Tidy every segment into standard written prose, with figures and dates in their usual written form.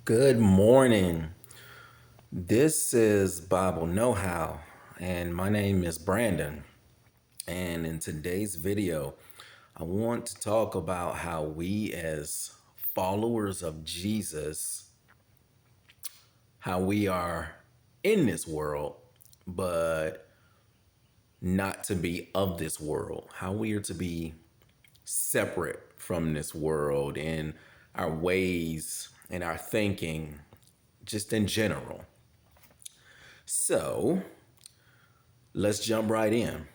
Good morning. This is Bible Know How, and my name is Brandon. And in today's video, I want to talk about how we, as followers of Jesus, how we are in this world, but not to be of this world, how we are to be separate from this world in our ways and our thinking, just in general. So let's jump right in.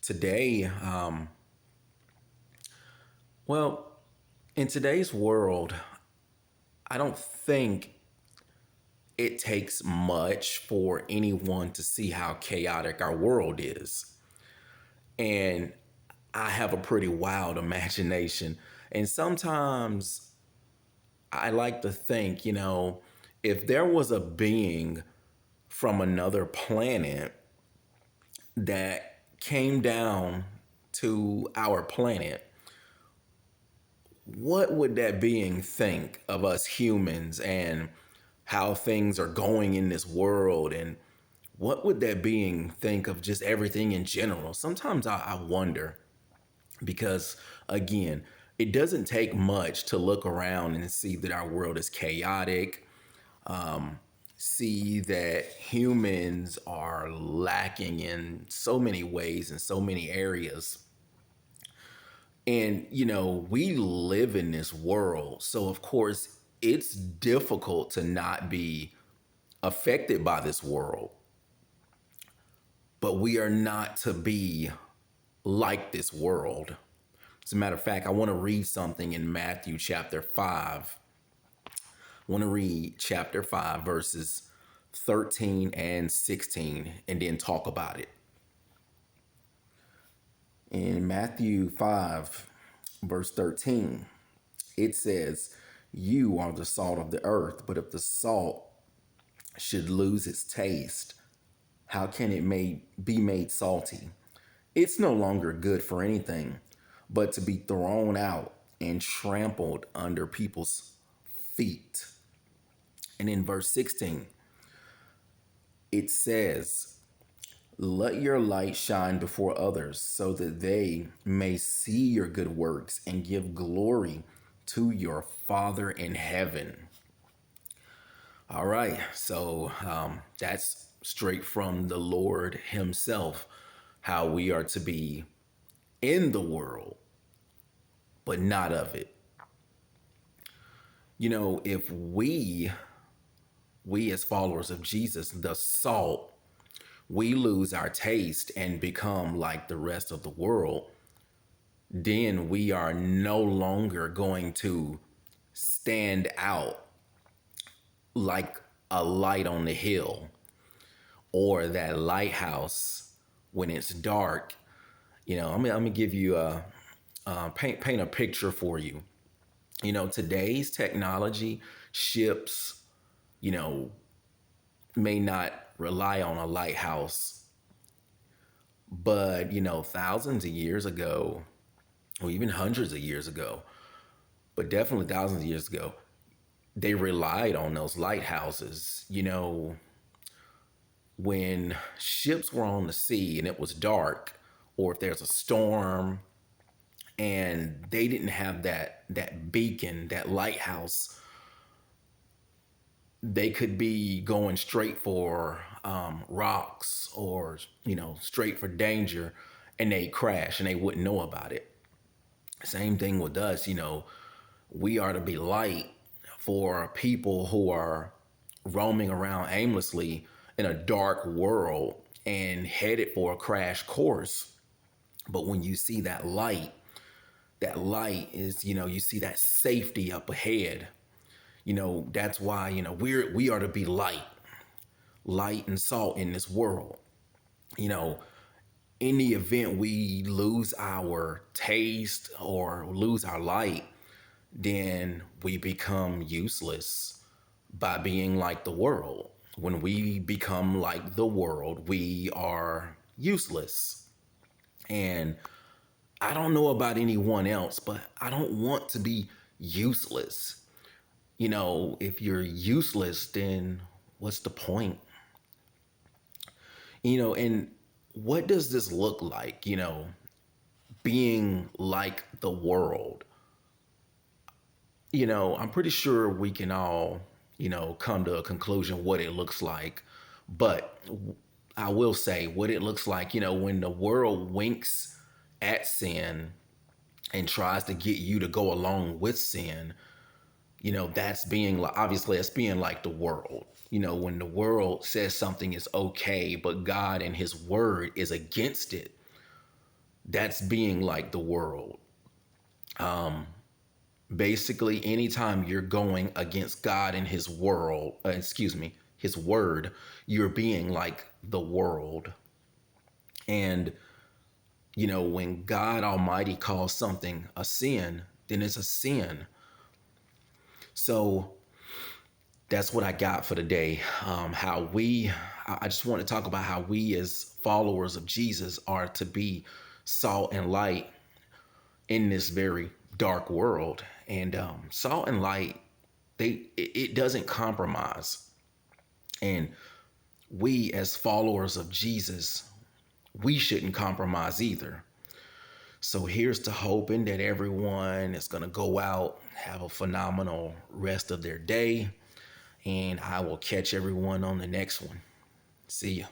Today, well, in today's world, I don't think it takes much for anyone to see how chaotic our world is. And I have a pretty wild imagination. And sometimes I like to think, if there was a being from another planet that came down to our planet, what would that being think of us humans and how things are going in this world? And what would that being think of just everything in general? Sometimes I wonder because, again, it doesn't take much to look around and see that our world is chaotic, see that humans are lacking in so many ways in so many areas. And, we live in this world. So, of course, it's difficult to not be affected by this world. But we are not to be like this world. As a matter of fact, I want to read something in Matthew chapter 5. I want to read chapter 5, verses 13 and 16, and then talk about it. In Matthew 5, verse 13, it says, "You are the salt of the earth, but if the salt should lose its taste, how can it be made salty? It's no longer good for anything but to be thrown out and trampled under people's feet." And in verse 16, it says, "Let your light shine before others so that they may see your good works and give glory to your Father in heaven." All right, so that's straight from the Lord Himself, how we are to be in the world, but not of it. If we as followers of Jesus, the salt, we lose our taste and become like the rest of the world, then we are no longer going to stand out like a light on the hill or that lighthouse when it's dark. I'm gonna give you paint a picture for you. Today's technology, ships, you know, may not rely on a lighthouse, but thousands of years ago, or even hundreds of years ago, but definitely thousands of years ago, they relied on those lighthouses. When ships were on the sea and it was dark, or if there's a storm and they didn't have that beacon, that lighthouse, they could be going straight for rocks or straight for danger, and they crash and they wouldn't know about it. Same thing with us. We are to be light for people who are roaming around aimlessly in a dark world and headed for a crash course. But when you see that light is, you see that safety up ahead. That's why, we are to be light and salt in this world. You know, in the event we lose our taste or lose our light, then we become useless by being like the world. When we become like the world, we are useless. And I don't know about anyone else, but I don't want to be useless. if you're useless, then what's the point? And what does this look like, being like the world? I'm pretty sure we can all, come to a conclusion what it looks like. But I will say what it looks like, when the world winks at sin and tries to get you to go along with sin, that's being like, obviously, that's being like the world. When the world says something is okay, but God and his word is against it, that's being like the world. Basically, anytime you're going against God and his world, his word, you're being like the world. And, when God Almighty calls something a sin, then it's a sin. So that's what I got for today. I just want to talk about how we as followers of Jesus are to be salt and light in this very dark world. And salt and light, it doesn't compromise. And we as followers of Jesus, we shouldn't compromise either. So here's to hoping that everyone is going to go out, have a phenomenal rest of their day, and I will catch everyone on the next one. See ya.